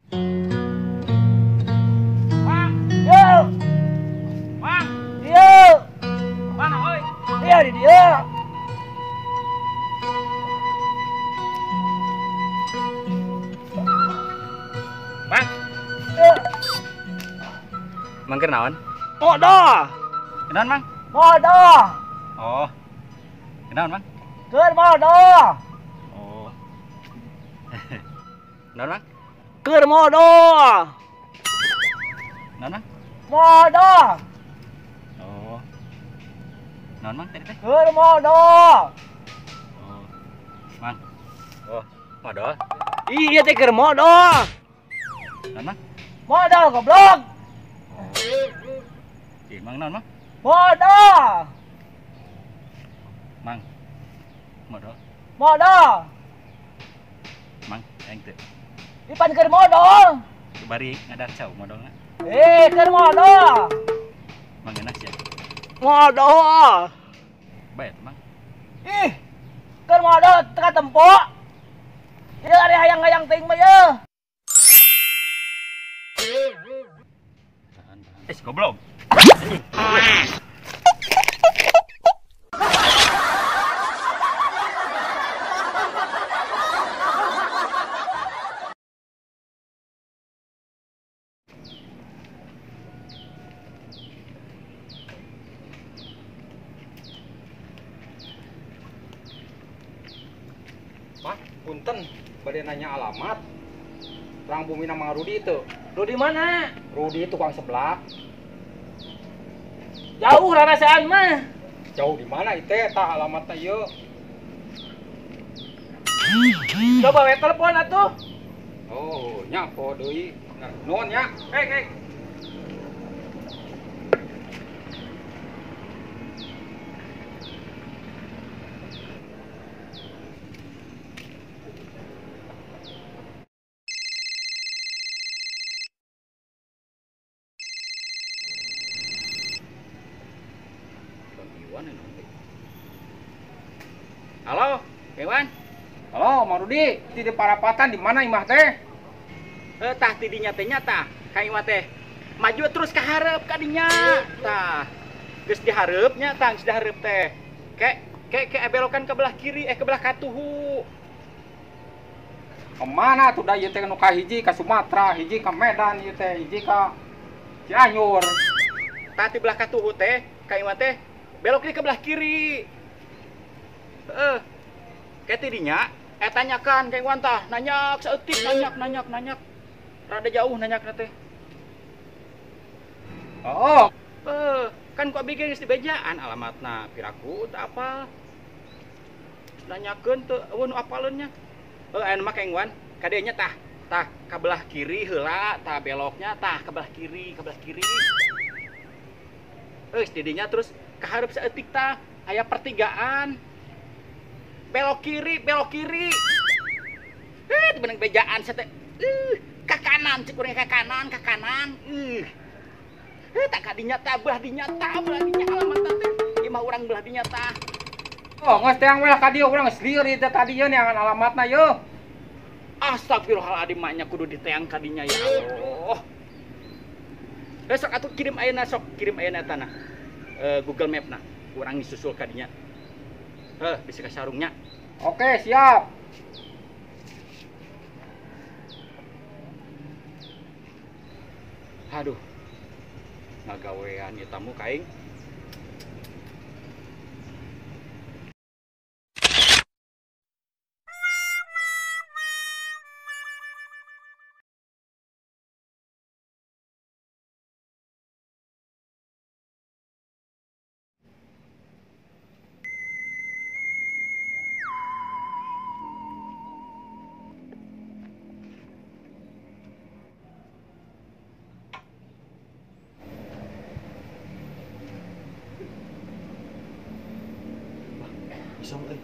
Mang, yo, Mang, yo, mana oi? Dia di dia. Mang, Mang kenaon? Modo. Kenaon, Mang? Modo. Oh. Kenaon, Mang? Keur modo. Oh. Kenaon, Mang? Keur modo. Kenaon, Mang? Modo. Oh. Kenaon, Mang tadi teh? Keur modo. Oh. Mang. Oh, modo. Iya teh keur modo. Kenaon, Mang? Modo goblok. Ih, Mang naon, Mang? Modo. Mang. Modo. Modo. Mang, aing teu. Ipan keur modo. Bari ngadarcau modalna. Keur modo. Mang enak ya. Modo. Bae Mang. Ih. Keur modo teka tempo. Ieu ari hayang-hayang teuing mah yeuh. Goblok. Pak, punten, bade nanya alamat. Terang bumi nama Rudi itu. Rudi mana? Rudi tukang seblak. Jauh rarasaan mah. Jauh di mana itu? Tak alamatnya yuk. Coba we telepon atuh. Oh, nya po deui. Nuhun nya. Hei. Halo, Iwan. Halo, Mang Rudi. Di Parapatan di mana imah teh? Tah tidinya teh nyata. Ka ieu teh maju terus ka hareup ka dinya. Tah. Geus dihareupnya tah, geus dihareup teh. Ke belokan ke belah kiri ke belah katuhu. Kemana tuh da ieu teh nu ka hiji ka Sumatera, hiji ka Medan ieu teh, hiji ka Cianjur. Tah ti belah katuhu teh, ka ieu teh belok ke belah kiri. Kayak tidinya, tanyakan kayak wantah, nanyak seetik, nanyak. Rada jauh nanyak teh. Oh. Kan kok bikin geus dibejaan alamatna piraku teu apa. Nanyakeun teu eueun nu apaleunnya. Anu mah kaeng wan, kade nya tah ka belah kiri heula, tah beloknya tah ka belah kiri. Tidinya terus ka hareup saeutik tah aya pertigaan. Belok kiri. Di benang bejaan saya teh. Ka kanan, cek urang ka kanan. Tak kadinya tah belah dinya alamat teh. Ieu mah urang belah dinya tah. Oh, geus teang belah ka dieu urang geus lieur ieu teh tadi yeun neangan alamatna yeuh. Astagfirullahaladzim, maknya kudu diteang kadinya ya Allah. Sok atuh kirim ayeuna tanah. Google Map na. Urang disusul kadinya. Bisa ke sarungnya. Oke, siap. Aduh. Ngagawean ieu tamu kaing. Isong euy.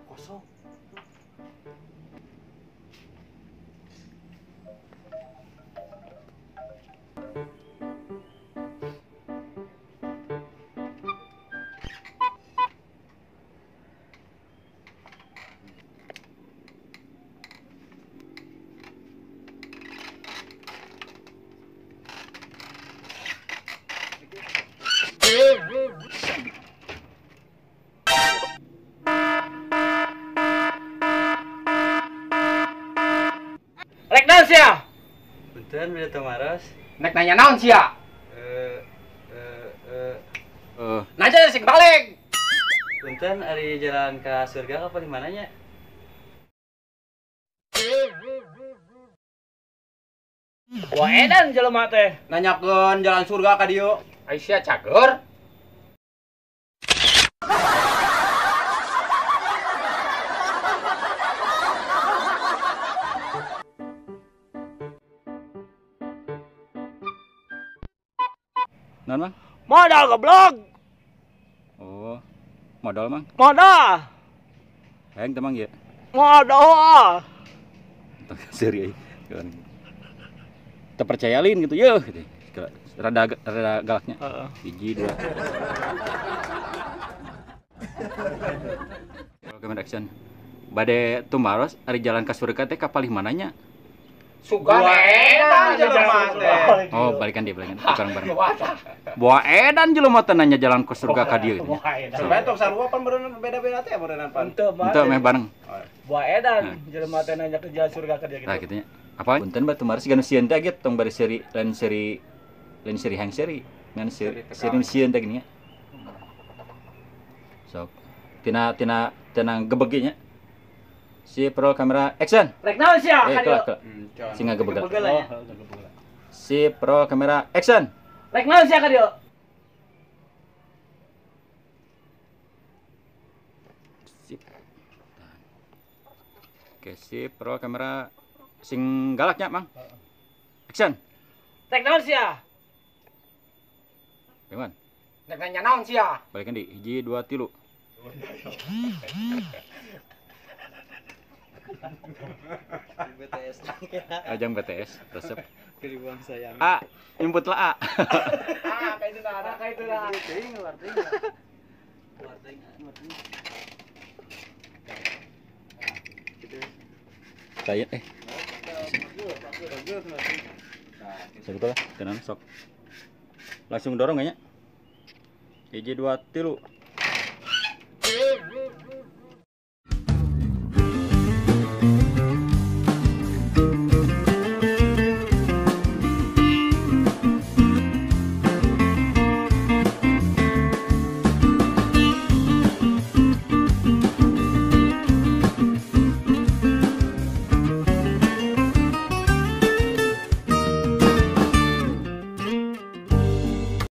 Kosong. Punten beda Tomaros. Nek nanya naon sia? Nanya sing balik. Punten ari jalan ke surga apa di mananya? Wah edan jelema teh. Nanyakeun jalan surga ka dieu. Aisyah cager. Non Mang? Modal goblok. Oh. Modal Mang. Modal. Hayang teh Mang ya. Modal. Seri euy. Terpercayalin gitu yeuh gitu. Rada galaknya. Hiji dua. Kamera action. Bade Tumaros ari jalan ka surga teh ka palih mananya? Sugan edan jelema teh. Oh, balikan bareng. Boa edan jelema teh nanya jalan ke surga ka dieu. Sampai tok sarua pan berenang beda-beda teh berenang pan. Henteu meh bareng. Boa edan jelema teh nanya ke jalan surga ka dieu gitu. Nah, kitu nya. Apa? Punten Batu Maros ganu sieun teh gitu tong bari seri lain seri hang seri. Ngan seri sieun teh gini nya. Sok. Tina gebeg nya. Si pro kamera action. Rek naon sia ka dieu? Si ngagebeg. Si pro kamera action. Rek naon sia ka dieu? Sip. Oke, si pro kamera sing galaknya, Mang. Action. Rek naon sia? Gimana? Nek nanya naon sia? Balikan di hiji 2 3. BTS. Ajang BTS resep. Keribuan sayang. A, input lah A. Ka itu nah. Saya Sebetulnya tenan sok. Langsung dorong kayaknya. Hiji 2 3.